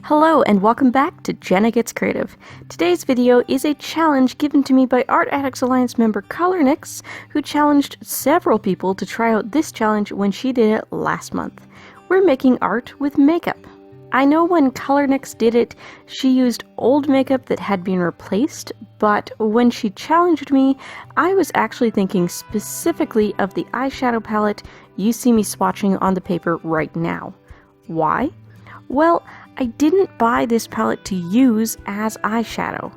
Hello and welcome back to Jenna Gets Creative. Today's video is a challenge given to me by Art Addicts Alliance member Kolornix, who challenged several people to try out this challenge when she did it last month. We're making art with makeup. I know when Kolornix did it, she used old makeup that had been replaced, but when she challenged me, I was actually thinking specifically of the eyeshadow palette you see me swatching on the paper right now. Why? Well, I didn't buy this palette to use as eyeshadow.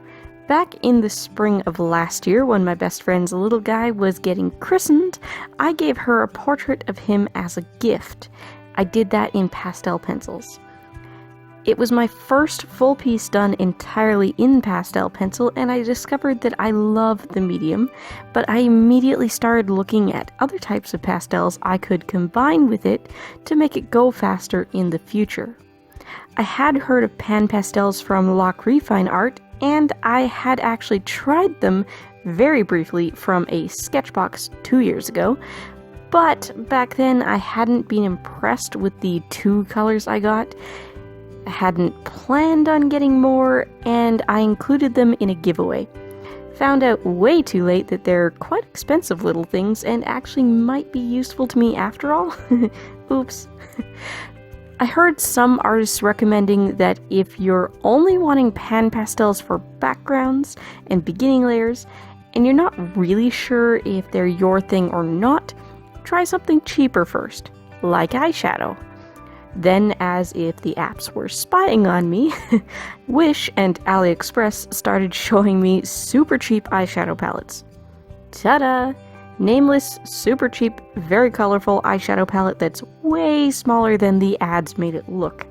Back in the spring of last year, when my best friend's little guy was getting christened, I gave her a portrait of him as a gift. I did that in pastel pencils. It was my first full piece done entirely in pastel pencil, and I discovered that I love the medium, but I immediately started looking at other types of pastels I could combine with it to make it go faster in the future. I had heard of pan pastels from Lock Refine Art, and I had actually tried them very briefly from a sketchbox 2 years ago, but back then I hadn't been impressed with the 2 colors I got. I hadn't planned on getting more, and I included them in a giveaway. Found out way too late that they're quite expensive little things and actually might be useful to me after all. Oops. I heard some artists recommending that if you're only wanting pan pastels for backgrounds and beginning layers, and you're not really sure if they're your thing or not, try something cheaper first, like eyeshadow. Then, as if the apps were spying on me, Wish and AliExpress started showing me super cheap eyeshadow palettes. Ta-da! Nameless, super cheap, very colorful eyeshadow palette that's way smaller than the ads made it look.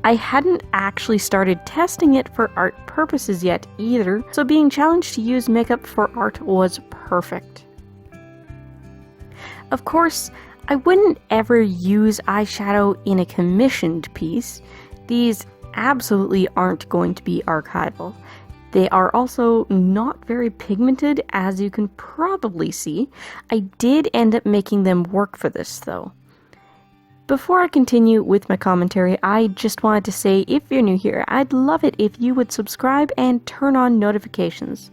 I hadn't actually started testing it for art purposes yet either, so being challenged to use makeup for art was perfect. Of course, I wouldn't ever use eyeshadow in a commissioned piece. These absolutely aren't going to be archival. They are also not very pigmented, as you can probably see. I did end up making them work for this, though. Before I continue with my commentary, I just wanted to say, if you're new here, I'd love it if you would subscribe and turn on notifications.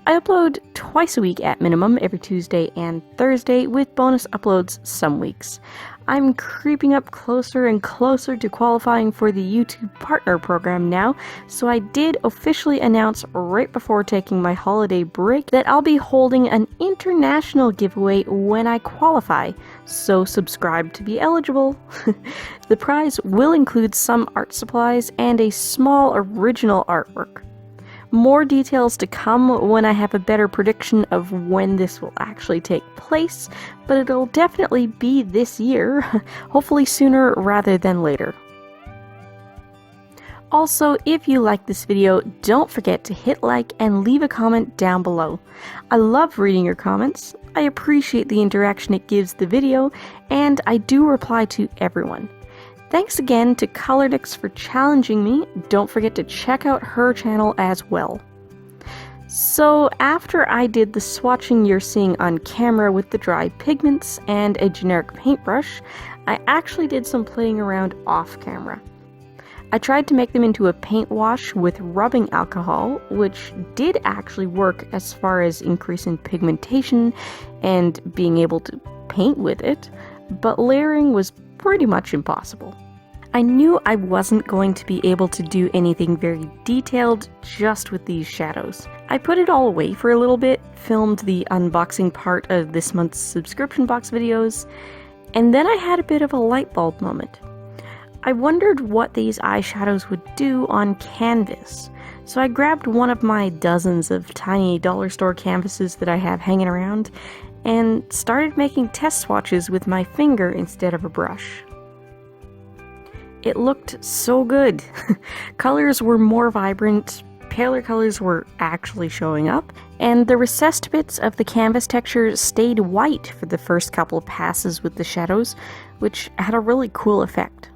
I upload twice a week at minimum, every Tuesday and Thursday, with bonus uploads some weeks. I'm creeping up closer and closer to qualifying for the YouTube Partner Program now, so I did officially announce right before taking my holiday break that I'll be holding an international giveaway when I qualify, so subscribe to be eligible. The prize will include some art supplies and a small original artwork. More details to come when I have a better prediction of when this will actually take place, but it'll definitely be this year, hopefully sooner rather than later. Also, if you like this video, don't forget to hit like and leave a comment down below. I love reading your comments, I appreciate the interaction it gives the video, and I do reply to everyone. Thanks again to Kolornix for challenging me. Don't forget to check out her channel as well. So after I did the swatching you're seeing on camera with the dry pigments and a generic paintbrush, I actually did some playing around off camera. I tried to make them into a paint wash with rubbing alcohol, which did actually work as far as increasing pigmentation and being able to paint with it, but layering was pretty much impossible. I knew I wasn't going to be able to do anything very detailed just with these shadows. I put it all away for a little bit, filmed the unboxing part of this month's subscription box videos, and then I had a bit of a light bulb moment. I wondered what these eyeshadows would do on canvas, so I grabbed one of my dozens of tiny dollar store canvases that I have hanging around and started making test swatches with my finger instead of a brush. It looked so good. Colors were more vibrant, paler colors were actually showing up, and the recessed bits of the canvas texture stayed white for the first couple of passes with the shadows, which had a really cool effect.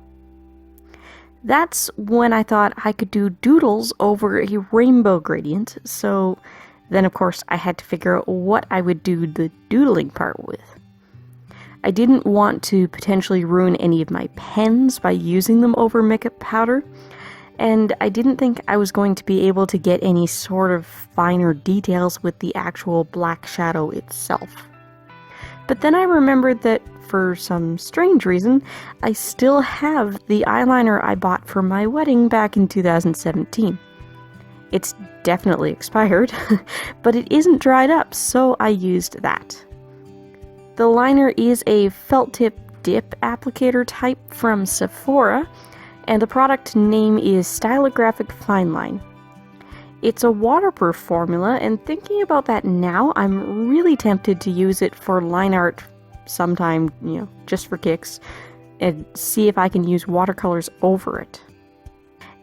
That's when I thought I could do doodles over a rainbow gradient, so then of course I had to figure out what I would do the doodling part with. I didn't want to potentially ruin any of my pens by using them over makeup powder, and I didn't think I was going to be able to get any sort of finer details with the actual black shadow itself. But then I remembered that, for some strange reason, I still have the eyeliner I bought for my wedding back in 2017. It's definitely expired, but it isn't dried up, so I used that. The liner is a felt tip dip applicator type from Sephora, and the product name is Stylographic Fineline. It's a waterproof formula, and thinking about that now, I'm really tempted to use it for line art sometime, just for kicks, and see if I can use watercolors over it.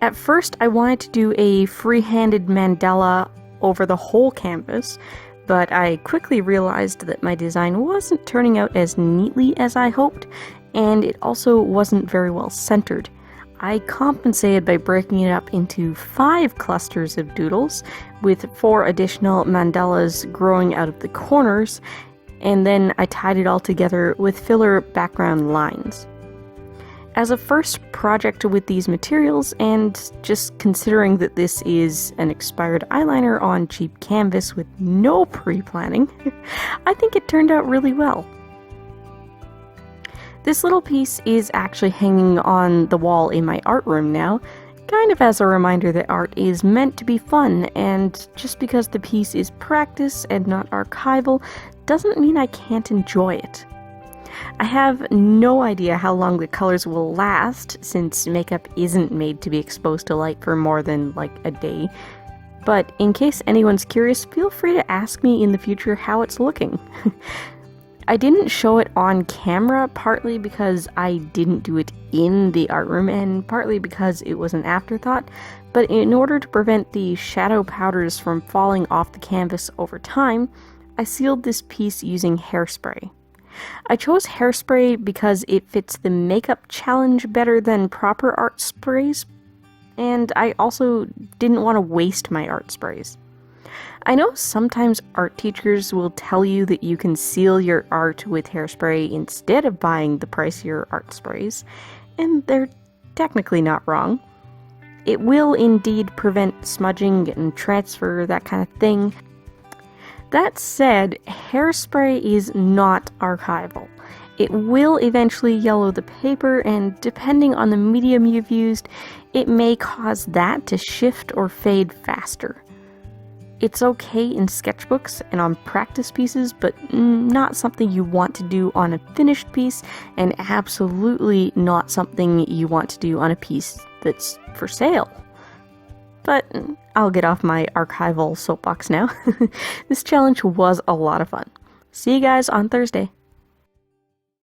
At first, I wanted to do a free-handed mandala over the whole canvas, but I quickly realized that my design wasn't turning out as neatly as I hoped, and it also wasn't very well centered. I compensated by breaking it up into 5 clusters of doodles, with 4 additional mandalas growing out of the corners, and then I tied it all together with filler background lines. As a first project with these materials, and just considering that this is an expired eyeliner on cheap canvas with no pre-planning, I think it turned out really well. This little piece is actually hanging on the wall in my art room now, kind of as a reminder that art is meant to be fun, and just because the piece is practice and not archival doesn't mean I can't enjoy it. I have no idea how long the colors will last, since makeup isn't made to be exposed to light for more than a day, but in case anyone's curious, feel free to ask me in the future how it's looking. I didn't show it on camera, partly because I didn't do it in the art room, and partly because it was an afterthought, but in order to prevent the shadow powders from falling off the canvas over time, I sealed this piece using hairspray. I chose hairspray because it fits the makeup challenge better than proper art sprays, and I also didn't want to waste my art sprays. I know sometimes art teachers will tell you that you can seal your art with hairspray instead of buying the pricier art sprays, and they're technically not wrong. It will indeed prevent smudging and transfer, that kind of thing. That said, hairspray is not archival. It will eventually yellow the paper, and depending on the medium you've used, it may cause that to shift or fade faster. It's okay in sketchbooks and on practice pieces, but not something you want to do on a finished piece, and absolutely not something you want to do on a piece that's for sale. But I'll get off my archival soapbox now. This challenge was a lot of fun. See you guys on Thursday.